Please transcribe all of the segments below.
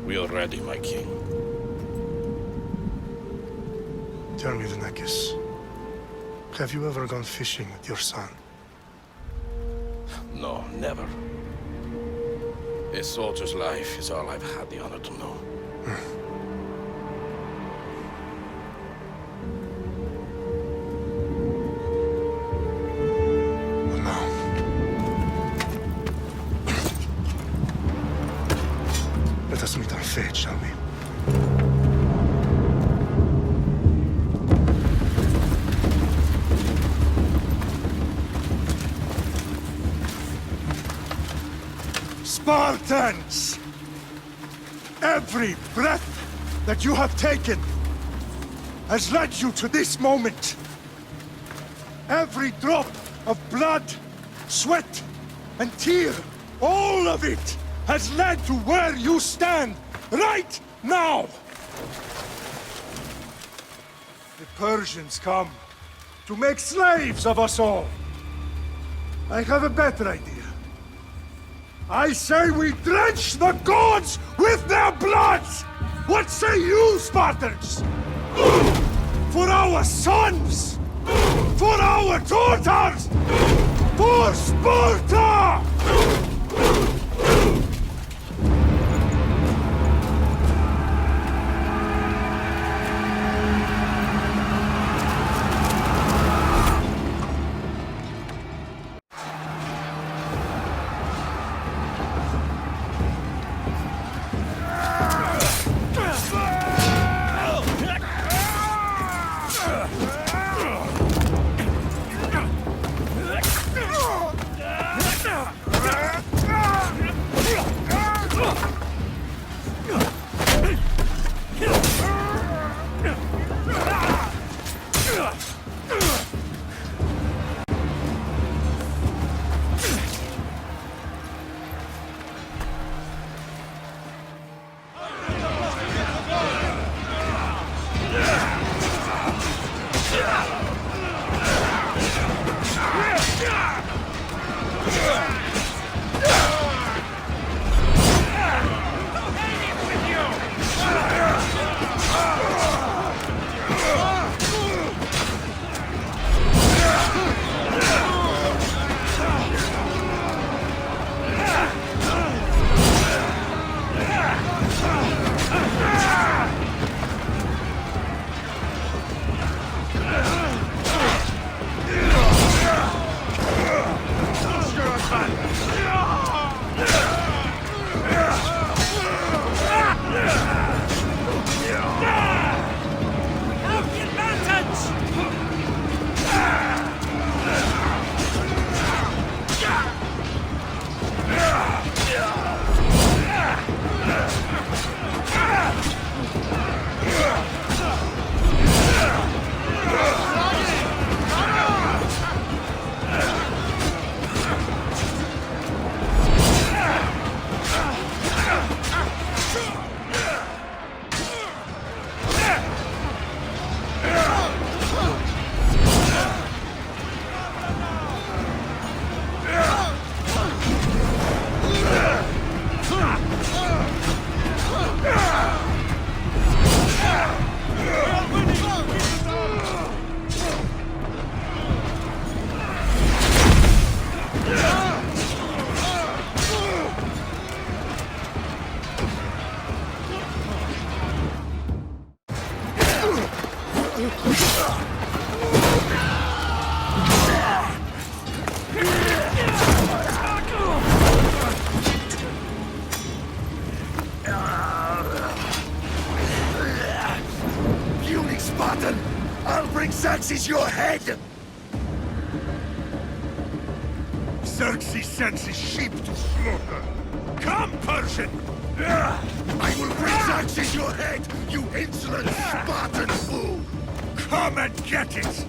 We are ready, my king. Tell me, Lenakis, have you ever gone fishing with your son? No, never. A soldier's life is all I've had the honor to know. Well, now, let us meet on fate, shall we? Spartans! Every breath that you have taken has led you to this moment. Every drop of blood, sweat, and tear, all of it has led to where you stand right now. The Persians come to make slaves of us all. I have a better idea. I say we drench the gods with their bloods! What say you, Spartans? For our sons! For our daughters! For Sparta! With you! Xerxes your head! Xerxes sends his sheep to slaughter. Come, Persian! I will bring Xerxes your head, you insolent Spartan fool! Come and get it!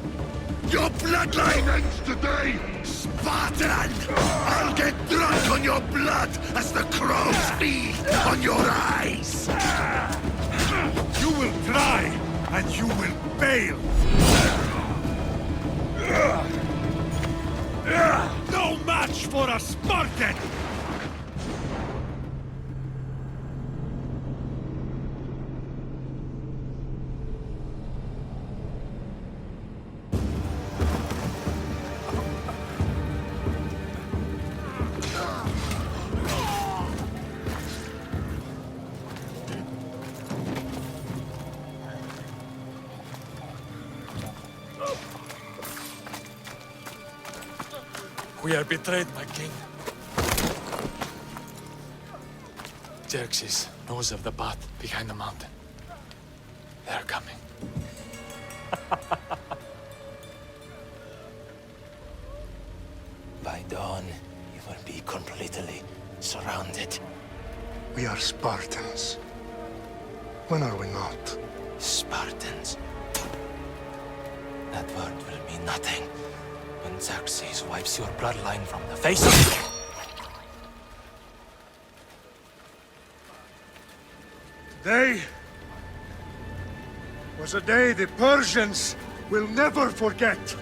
Your bloodline ends today, Spartan! I'll get drunk on your blood as the crows feed on your eyes! You will try, and you will fail! No match for a Spartan! We are betrayed, my king. Xerxes knows of the path behind the mountain. They are coming. By dawn, you will be completely surrounded. We are Spartans. When are we not? Spartans. That word will mean nothing when Xerxes wipes your bloodline from the face of... Today was a day the Persians will never forget.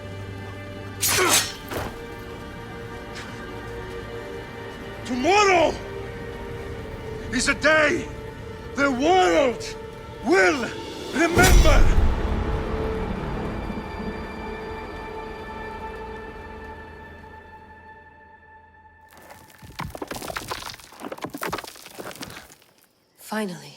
Tomorrow is a day the world will remember. Finally.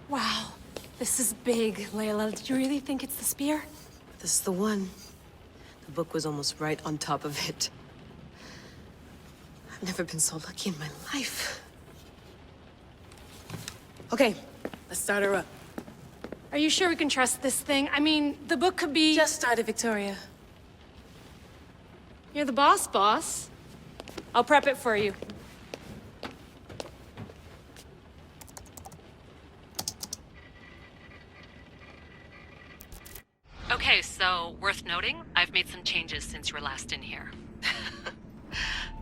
Wow, this is big, Layla. Did you really think it's the spear? This is the one. The book was almost right on top of it. I've never been so lucky in my life. Okay, let's start her up. Are you sure we can trust this thing? I mean, the book could be... Just started, Victoria. You're the boss. I'll prep it for you. Okay, so worth noting, I've made some changes since you were last in here.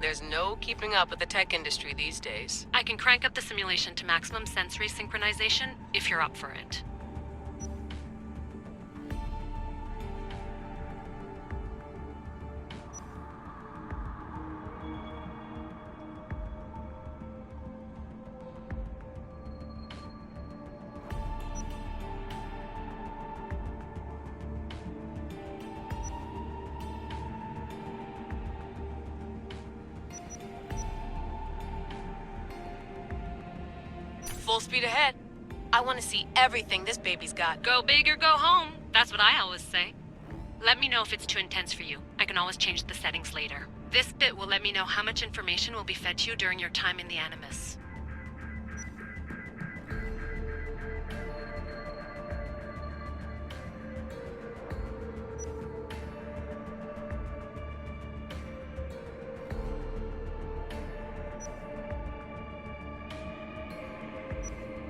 There's no keeping up with the tech industry these days. I can crank up the simulation to maximum sensory synchronization if you're up for it. Full speed ahead. I want to see everything this baby's got. Go big or go home. That's what I always say. Let me know if it's too intense for you. I can always change the settings later. This bit will let me know how much information will be fed to you during your time in the Animus.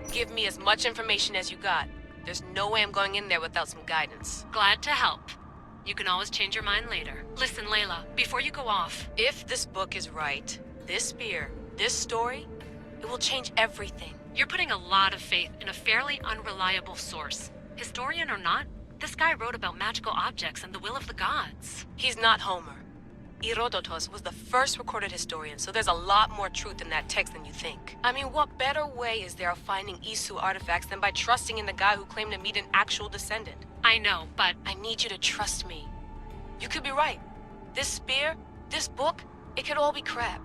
Give me as much information as you got. There's no way I'm going in there without some guidance. Glad to help. You can always change your mind later. Listen, Layla, before you go off... If this book is right, this spear, this story, it will change everything. You're putting a lot of faith in a fairly unreliable source. Historian or not, this guy wrote about magical objects and the will of the gods. He's not Homer. Herodotus was the first recorded historian, so there's a lot more truth in that text than you think. I mean, what better way is there of finding Isu artifacts than by trusting in the guy who claimed to meet an actual descendant? I know, but... I need you to trust me. You could be right. This spear, this book, it could all be crap.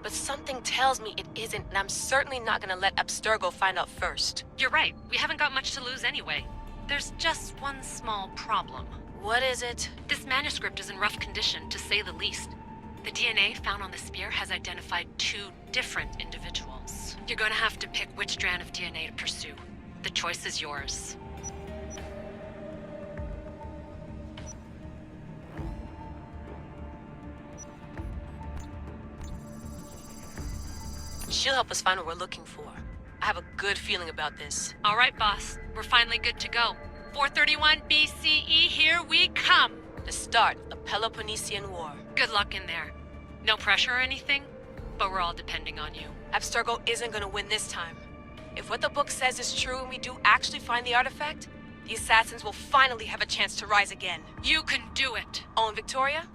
But something tells me it isn't, and I'm certainly not gonna let Abstergo find out first. You're right. We haven't got much to lose anyway. There's just one small problem. What is it? This manuscript is in rough condition, to say the least. The DNA found on the spear has identified 2 different individuals. You're gonna have to pick which strand of DNA to pursue. The choice is yours. She'll help us find what we're looking for. I have a good feeling about this. All right, boss. We're finally good to go. 431 BCE, here we come! The start of Peloponnesian War. Good luck in there. No pressure or anything, but we're all depending on you. Abstergo isn't gonna win this time. If what the book says is true and we do actually find the artifact, the assassins will finally have a chance to rise again. You can do it! Oh, and Victoria?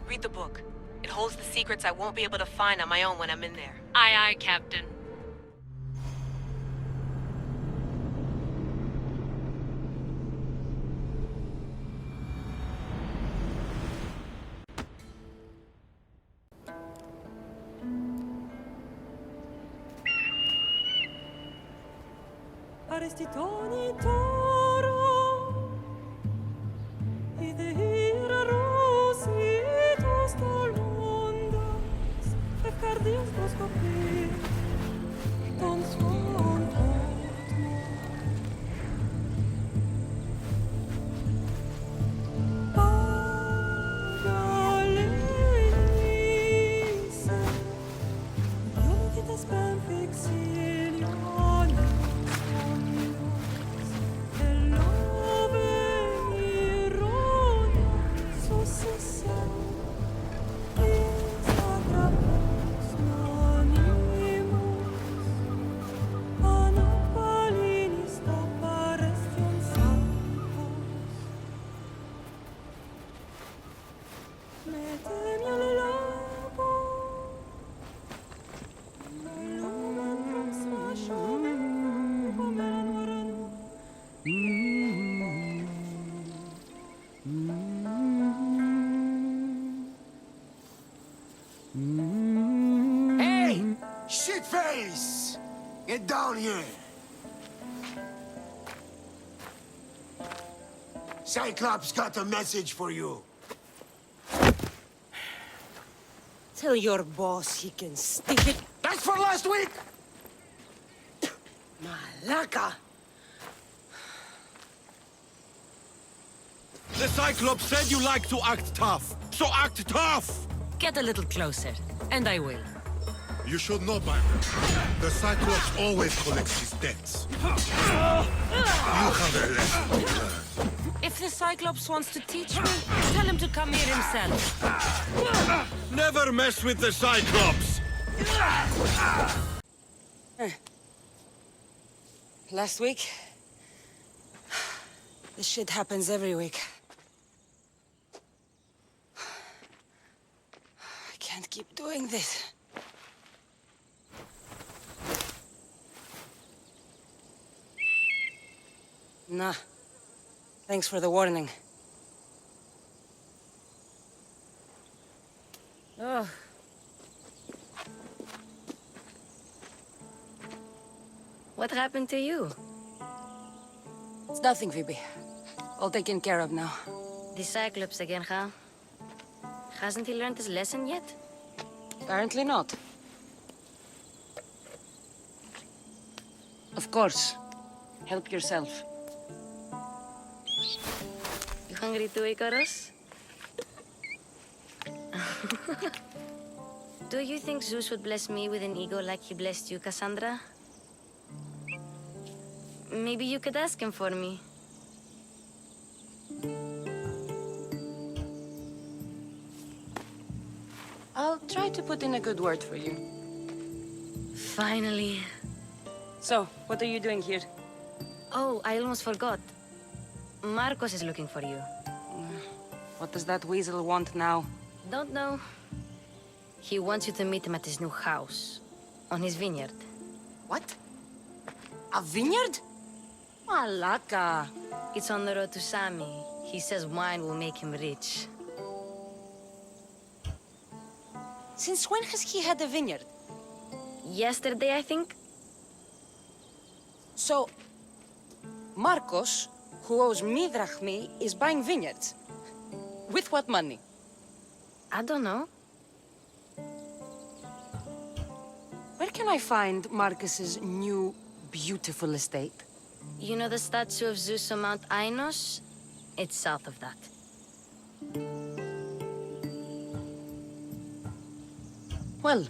Read the book. It holds the secrets I won't be able to find on my own when I'm in there. Aye, aye, Captain. Arrestitoni toro, idehira rositos dolondas, efcardios proskopir, ton son potmo. Pagalese, unitas ben fixilione. Hey! Shitface! Get down here! Cyclops got a message for you. Tell your boss he can stick it. That's for last week! Malaka! The Cyclops said you like to act tough, so act tough! Get a little closer, and I will. You should know by now. The Cyclops always collects his debts. You have a lesson to learn. If the Cyclops wants to teach me, tell him to come here himself. Never mess with the Cyclops! Last week? This shit happens every week. I can't keep doing this. Nah. Thanks for the warning. Oh. What happened to you? It's nothing, Phoebe. All taken care of now. The Cyclops again, huh? Hasn't he learned his lesson yet? Apparently not. Of course. Help yourself. You hungry too, Icarus? Do you think Zeus would bless me with an ego like he blessed you, Cassandra? Maybe you could ask him for me. I'll try to put in a good word for you. Finally. So, what are you doing here? Oh, I almost forgot. Marcos is looking for you. What does that weasel want now? Don't know. He wants you to meet him at his new house. On his vineyard. What? A vineyard? Malaka. It's on the road to Sami. He says wine will make him rich. Since when has he had a vineyard? Yesterday, I think? So, Marcos, who owes me drachmi, is buying vineyards. With what money? I don't know. can I find Marcus's new, beautiful estate? You know the statue of Zeus on Mount Ainos? It's south of that. Well,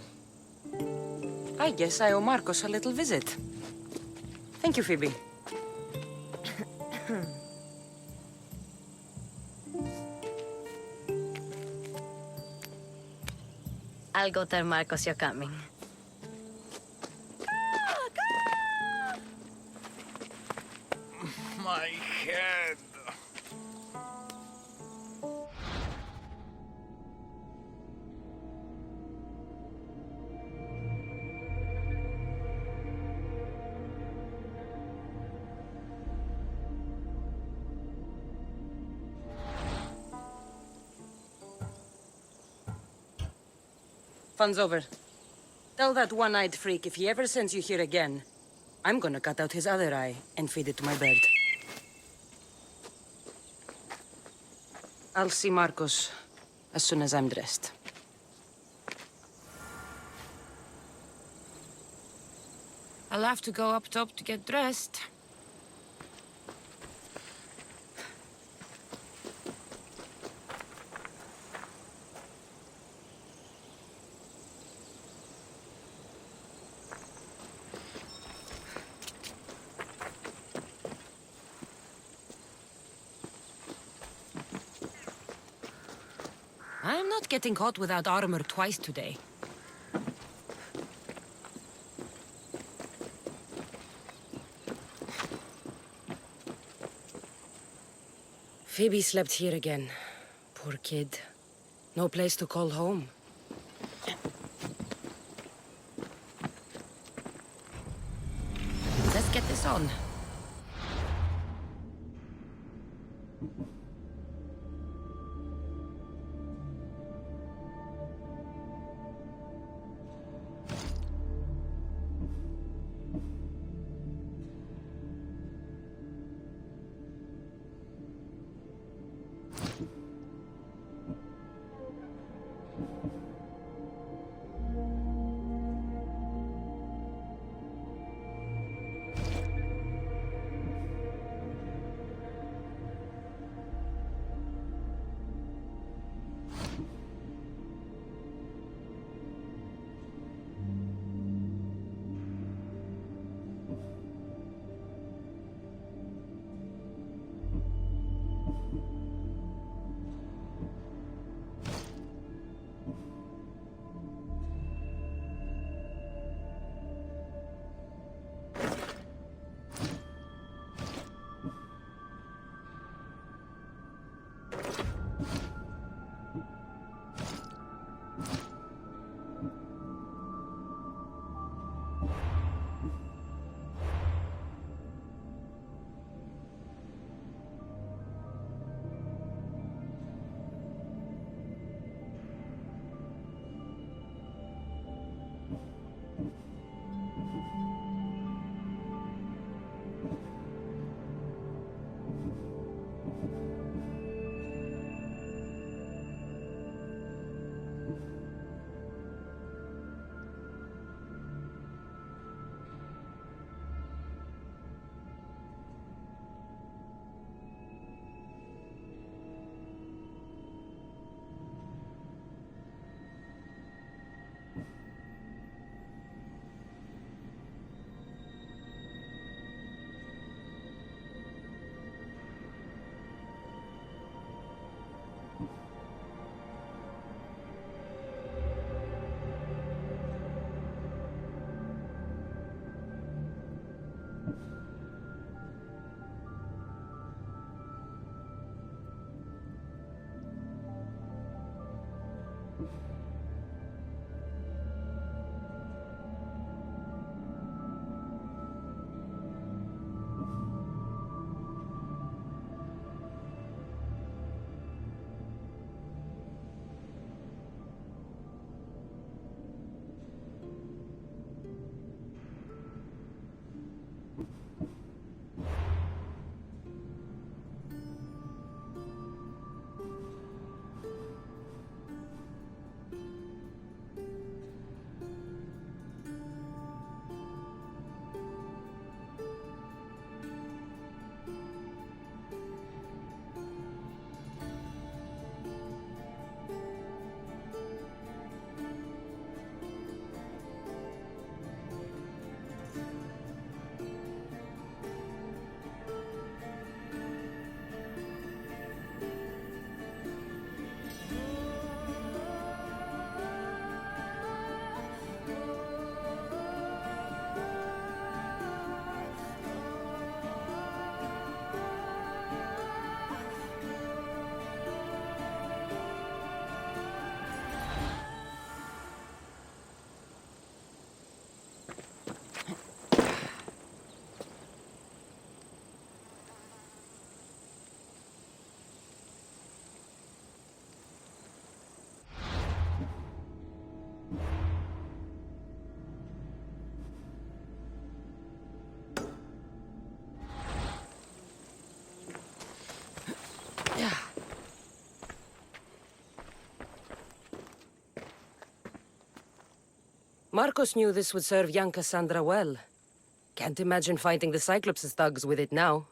I guess I owe Marcus a little visit. Thank you, Phoebe. I'll go tell Marcos you're coming. My head. Fun's over. Tell that one-eyed freak if he ever sends you here again, I'm gonna cut out his other eye and feed it to my bird. I'll see Marcos as soon as I'm dressed. I'll have to go up top to get dressed. I'm not getting caught without armor twice today. Phoebe slept here again. Poor kid. No place to call home. Let's get this on. Marcos knew this would serve young Cassandra well. Can't imagine fighting the Cyclops' thugs with it now.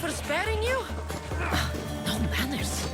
For sparing you? No manners.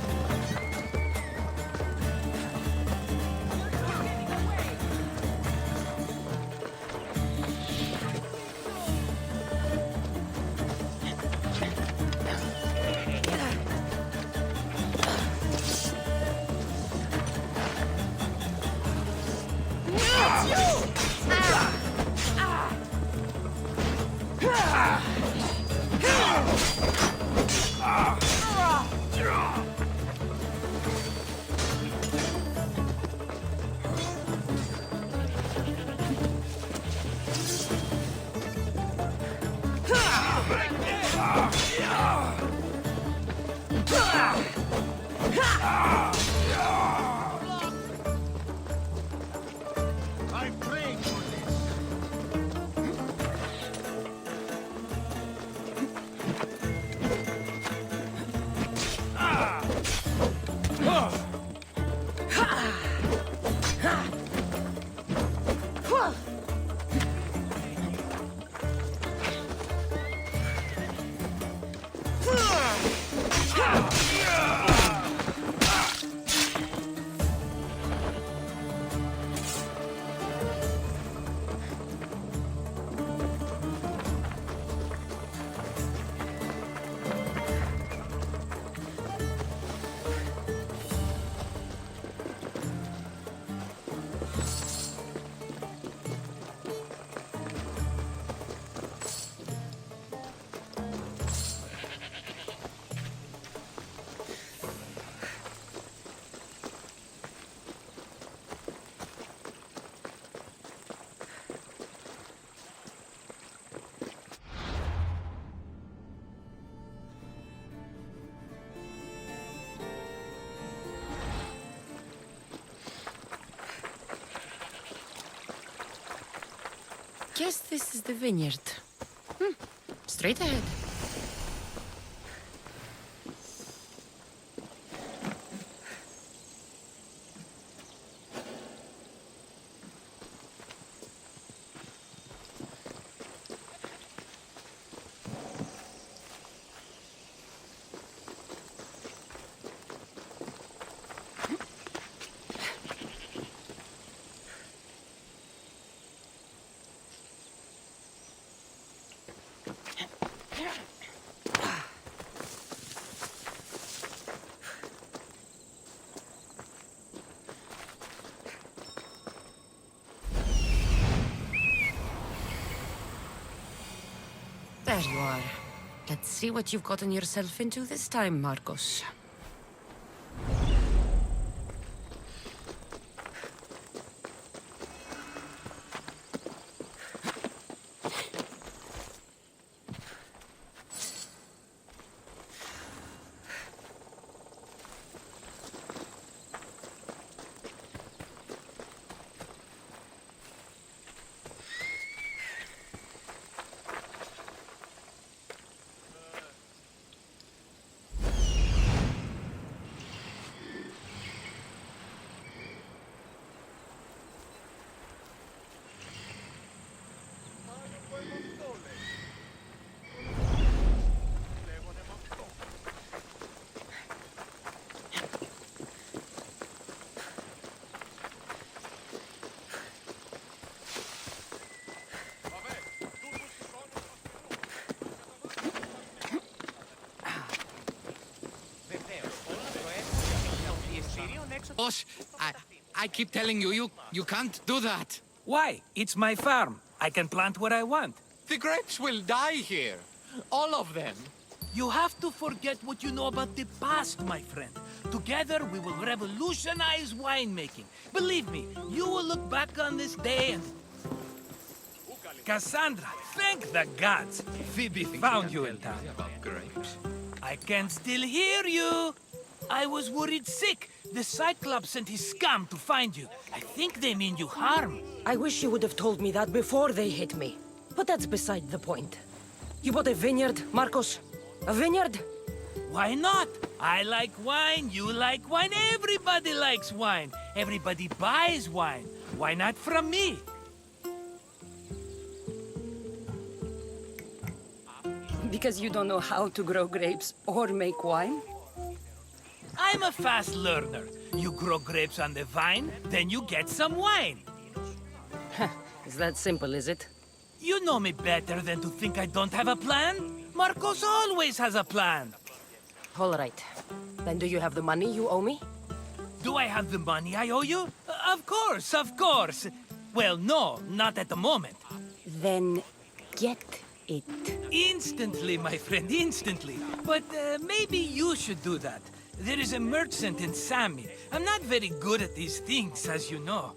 I'm praying for this. guess this is the vineyard. Straight ahead. There you are. Let's see what you've gotten yourself into this time, Marcos. Boss, I keep telling you, you can't do that. Why? It's my farm. I can plant what I want. The grapes will die here. All of them. You have to forget what you know about the past, my friend. Together, we will revolutionize winemaking. Believe me, you will look back on this day and... Cassandra, thank the gods. Phoebe found you in town. About grapes. I can still hear you. I was worried sick. The Cyclops sent his scum to find you. I think they mean you harm. I wish you would have told me that before they hit me. But that's beside the point. You bought a vineyard, Marcos? A vineyard? Why not? I like wine, you like wine, everybody likes wine. Everybody buys wine. Why not from me? Because you don't know how to grow grapes or make wine? I'm a fast learner. You grow grapes on the vine, then you get some wine. Is that simple, is it? You know me better than to think I don't have a plan. Marcos always has a plan. All right. Then do you have the money you owe me? Do I have the money I owe you? Of course, of course. Well, no, not at the moment. Then get it. Instantly, my friend, instantly. But maybe you should do that. There is a merchant in Sami. I'm not very good at these things, as you know.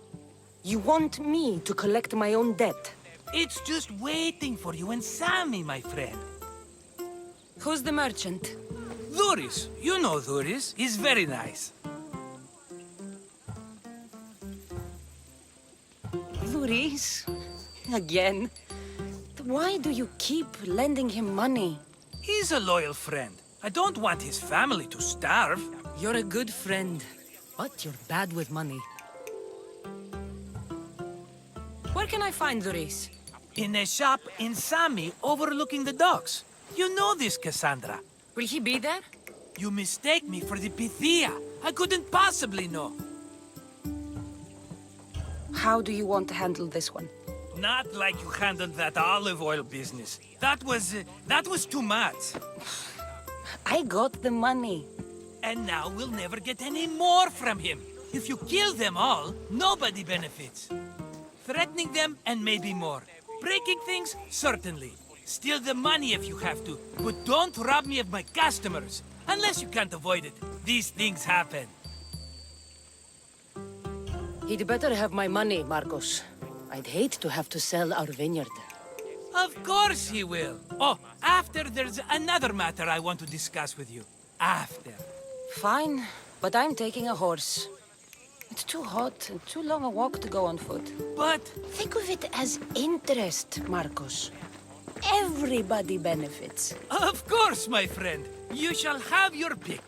You want me to collect my own debt? It's just waiting for you in Sami, my friend. Who's the merchant? Dhuris. You know Dhuris. He's very nice. Dhuris? Again? Why do you keep lending him money? He's a loyal friend. I don't want his family to starve. You're a good friend, but you're bad with money. Where can I find Dhuris? In a shop in Sami overlooking the docks. You know this, Cassandra. Will he be there? You mistake me for the Pythia. I couldn't possibly know. How do you want to handle this one? Not like you handled that olive oil business. That was too much. I got the money. And now we'll never get any more from him. If you kill them all, nobody benefits. Threatening them, and maybe more. Breaking things, certainly. Steal the money if you have to, but don't rob me of my customers. Unless you can't avoid it. These things happen. He'd better have my money, Marcos. I'd hate to have to sell our vineyard. Of course he will. Oh, after there's another matter I want to discuss with you. After. Fine, but I'm taking a horse. It's too hot and too long a walk to go on foot. But Think of it as interest, Marcos. Everybody benefits. of course, my friend. You shall have your pick.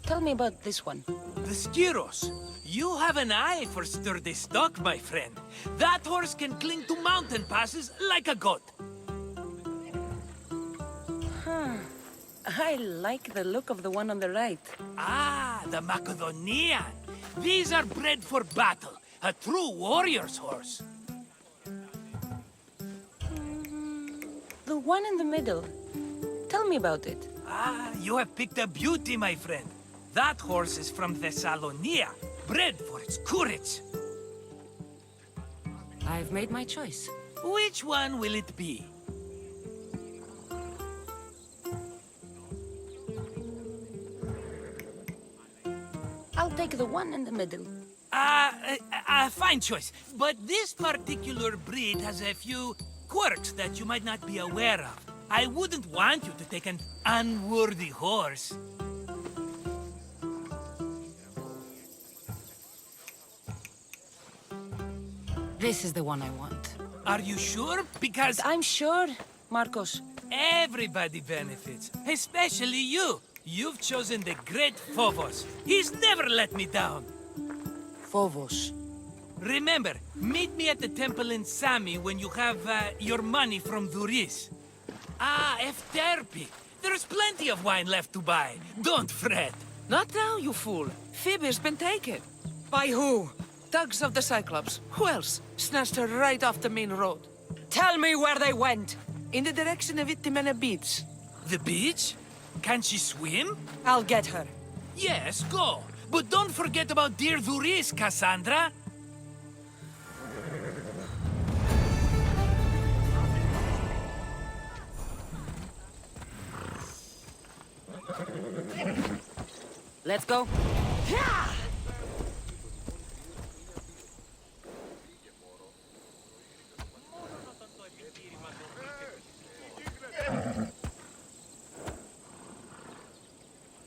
Tell me about this one. The Skiros. You have an eye for sturdy stock, my friend. That horse can cling to mountain passes like a goat. I like the look of the one on the right. Ah, the Macedonian. These are bred for battle. A true warrior's horse. The one in the middle. Tell me about it. Ah, you have picked a beauty, my friend. That horse is from Thessalonia, bred for its courage. I've made my choice. Which one will it be? I'll take the one in the middle. Fine choice. But this particular breed has a few quirks that you might not be aware of. I wouldn't want you to take an unworthy horse. This is the one I want. Are you sure? Because I'm sure, Marcos. everybody benefits, especially you. You've chosen the great Phobos. He's never let me down. Phobos. Remember, meet me at the temple in Sami when you have your money from Duris. Ah, Efterpi. There's plenty of wine left to buy. Don't fret. Not now, you fool. Phoebe's been taken. By who? Thugs of the Cyclops. Who else? Snatched her right off the main road. Tell me where they went. In the direction of Itimena Beach. The beach? Can she swim? I'll get her. Yes, go. But don't forget about dear Duris, Cassandra. Let's go. Yeah!